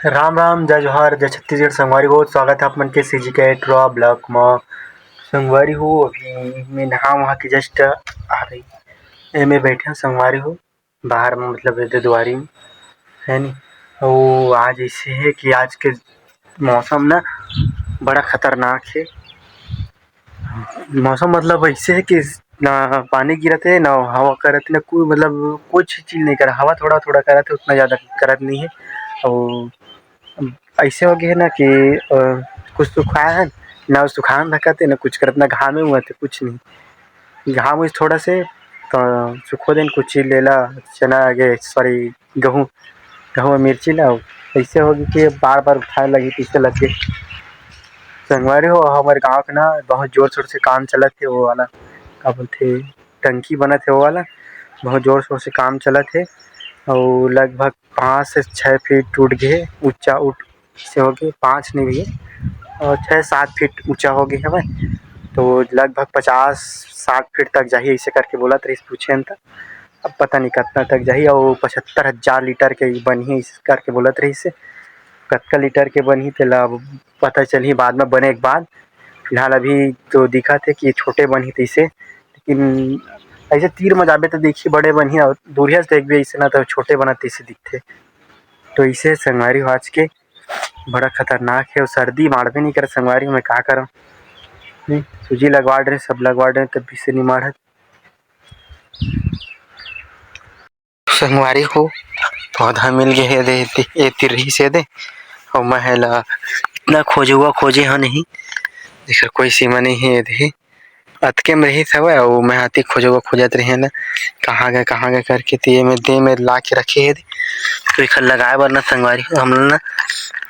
राम राम जय जोहार जय छत्तीसगढ़। संगवारी हो स्वागत है आप मन के सीजी कैट रॉ ब्लॉक म। संगवारी हो अभी मैं नहा वहा के जस्ट आ रही एमे बैठे संगवारी हो बाहर में मतलब एदे दुआरी में है नी। अउ आज ऐसे है कि आज के मौसम ना बड़ा खतरनाक है। मौसम मतलब ऐसे है कि ना पानी गिरत है ना हवा करत ना कोई मतलब कुछ चीज नहीं करा। हवा थोड़ा थोड़ा करत है, उतना ज़्यादा करत नहीं है। और ऐसे हो गए है ना कि कुछ सुखाया है ना, सुखान रखते ना कुछ करत ना घामे हुआ थे कुछ नहीं। घाम हुई थोड़ा से तो सुखो दिन कुछ चीज लेला चना आगे सॉरी गेहूँ गेहूँ मिर्ची ला। ऐसे होगी कि बार बार उठाए लगी पीछे लग गए। संगवारी हो हमारे गाँव के ना बहुत जोर शोर से काम चलत है। वो वाला का बोलते टंकी बनत है, वो वाला बहुत जोर शोर से काम चलत है। और लगभग 5 से 6 फीट टूट गए ऊंचा उठ से हो गए 5 नहीं भी और 6-7 फीट ऊंचा हो गया है। तो लगभग 50-60 फीट तक जाही ऐसे करके बोला रही पूछे था। अब पता नहीं कितना तक जाही और 75,000 लीटर के बनी इस करके बोलत रही से कतका लीटर के बनी तेला अब पता चली बाद में बने के बाद। फिलहाल अभी तो दिखा थे कि छोटे बनी थे इसे, लेकिन ऐसे तीर में जाबे तो देखिए बड़े बनिया और दूरिया से देख भी ऐसे ना तो छोटे बनाते इसे दिखते। तो इसे संगवारी हो आज के बड़ा खतरनाक है और सर्दी मारबे नहीं कर संगवारी में का करूं। नहीं सूजी लगवा रहे सब लगवा रहे तब भी से नहीं मारत। संगवारी हो पौधा मिल गए है दे ए तिरही से दे और महला इतना खोजे हाँ नहीं जेकर कोई सीमा नहीं है दे अतके में रही हवे। और मैं हाथी खोजत रहे ना कहाँ गए करके ते में दे में ला के रखे है। तो एखर लगाए बर ना संगवारी हम लोग ना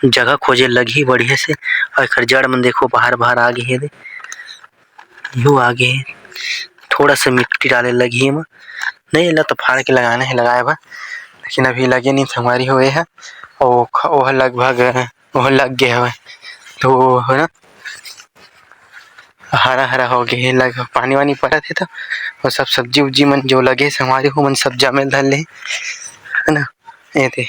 जगह खोजे लगी बढ़िया से। और एखर जड़ मन देखो बाहर बाहर आ गए है, यू आ गए। थोड़ा सा मिट्टी डाले लगी है नहीं ला तो फाड़ के लगाना है लगाए बा, लेकिन अभी लगे नहीं संगवारी हुए है। और वह लगभग वह लग गया है तो है ना हरा हरा हो गए लगभग पानी वानी पड़ा थे। तो और सब सब्जी उब्जी मन जो लगे संगवारी हो मन सब जामे धर ले है ना। ये थे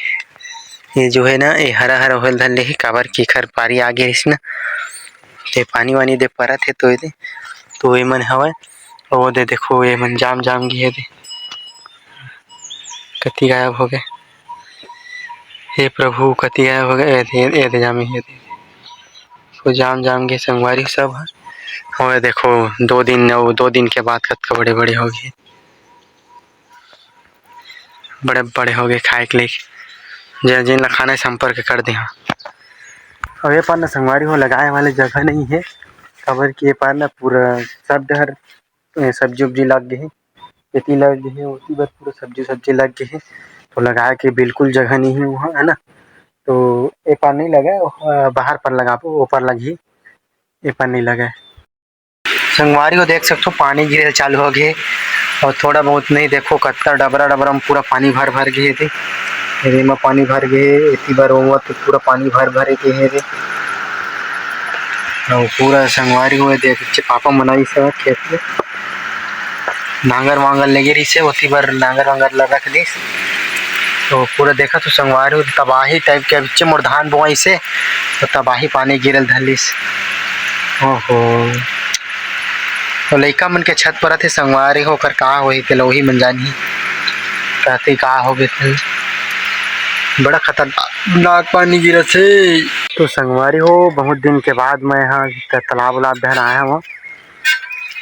ये जो है ना ये हरा हरा होल धर ले काबर की खर पारी आ गए ना ते पानी वानी दे पड़ा थे तो ये तो ये मन हवा। और दे देखो ये मन जाम गए दे कति गायब हो गए। हे प्रभु कति गायब हो गए ये जामी है तो जाम गए संगवारी सब है। और देखो 2 दिन के बाद कतका बड़े बड़े हो गए, बड़े बड़े हो गए खाए के लिए जिन ला खाना संपर्क कर दे। और ये पार ना संगवारी हो लगाए वाले जगह नहीं है खबर की ये पार ना पूरा सब डहर सब्जी उब्जी लग गए है। खेती लग गए है उसी बार पूरा सब्जी लग गए है। तो लगाए के बिल्कुल जगह नहीं है वहाँ है ना। तो ये पार नहीं लगा बाहर पर लगा वो पर लगी ये पार नहीं लगा। संगवारी को देख सकते हो पानी गिरे चालू हो गए और थोड़ा बहुत नहीं देखो कत्ता डबरा में पूरा पानी भर गए थे। में पानी भर गए इतनी बार हुआ तो पूरा पानी भर के है रे। और पूरा संगवारी हुए देख पापा मनाई से खेत में नांगर वांगर लगे रही से उसी बार नांगर वांगर लगा रख दी। तो पूरा देखा तो संगवारी तबाही टाइप के बिच मोर धान बोई से तो तबाही पानी गिरल धलिस। ओहो तो लइका मन के छत पर थे संगवारी होकर का होई ते लोही मन जानी कहते का हो गए बड़ा खतरनाक पानी गिरा से। तो संगवारी हो बहुत दिन के बाद मैं यहाँ तालाब उलाब बहन आया हूँ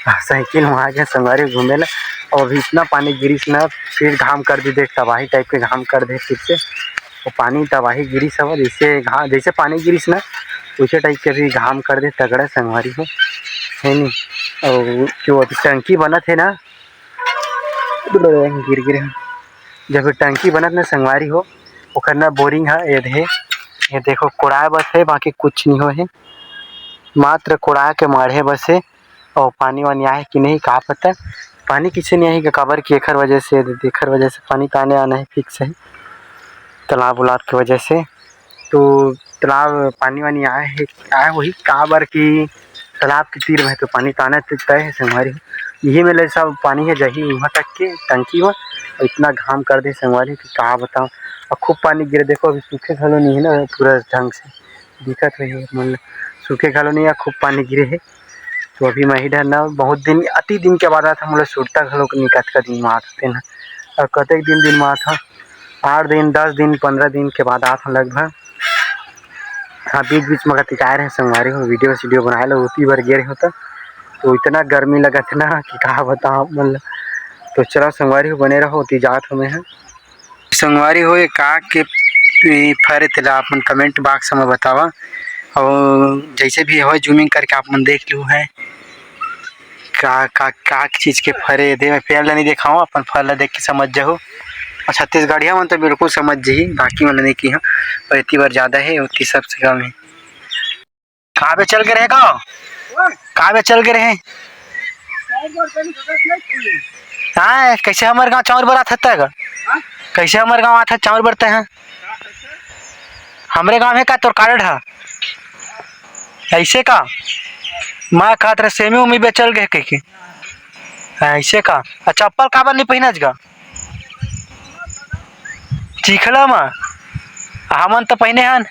साइकिल में आ गया संगवारी घूमे ला। और अभी इतना पानी गिरिस ना फिर घाम कर दी देख तबाही टाइप के घाम कर दे फिर से वो पानी तबाही गिरिस हवा जैसे पानी गिरिस ना उसे टाइप के भी घाम कर दे तगड़ा संगवारी हो है नी। और जो अभी टंकी बना थे ना गिर जब टंकी बनत ना संगवारी हो ओकर ना बोरिंग है ये देखो कोड़ाए बस है बाकी कुछ नहीं हो है मात्र कोड़ा के माढ़े बस है। और पानी वानी आए कि नहीं का पता पानी किसे नहीं आई काबर की एखर वजह से पानी का आना है फिक्स है तालाब उलाब की वजह से। तो तालाब पानी वानी आए वही काबर की तालाब के तीर में है तो पानी ताना तय है संगवारी। यही में सब पानी है जही वहाँ तक के टंकी में इतना घाम कर दे संगवारी कि का बताऊँ। और खूब पानी गिरे, देखो अभी सूखे घलो नहीं है ना पूरा ढंग से दिखत रही है, मतलब सूखे घलो नहीं है, खूब पानी गिरे है। तो अभी मैं इधर ना बहुत दिन अति दिन के बाद आता, मतलब सुरता घलो नहीं कतका दिन में आते ना, और कतेक दिन में आता, 8 दिन 10 दिन 15 दिन के बाद आता लगभग। हाँ बीच में टिकाए रहे संगवारी हो, वीडियो बनाए लो उसी बार गिरे होता। तो इतना गर्मी लगा था ना कि कहा बताऊँ, मतलब तो चला संगवारी हो बने रहो ती जात हमें है संगवारी हो का के फरे तेला अपन कमेंट बॉक्स में बतावा। और जैसे भी हो जूमिंग करके आप मन देख लो है का चीज के फरे दे, मैं पेड़ ला नहीं दिखाऊँ, अपन फल ला देख के समझ जाओ। और छत्तीसगढ़िया मन तो बिल्कुल समझ जी, बाकी मन नहीं की हाँ, और इतनी बार ज़्यादा है उतनी सबसे कम है। कहाँ पे चल के रहे कहाँ पे चल के रहे हाँ, कैसे हमारे गाँव चावल बरात है, कैसे हमारे गाँव आता चावल बरते हैं, हमारे गाँव है का तोर कार्ड है ऐसे का, मैं कहत रहे सेमी उमी बेचल गए कह के ऐसे का। चप्पल काबर नहीं पहनच गा चिखला में, हमन तो पहने हन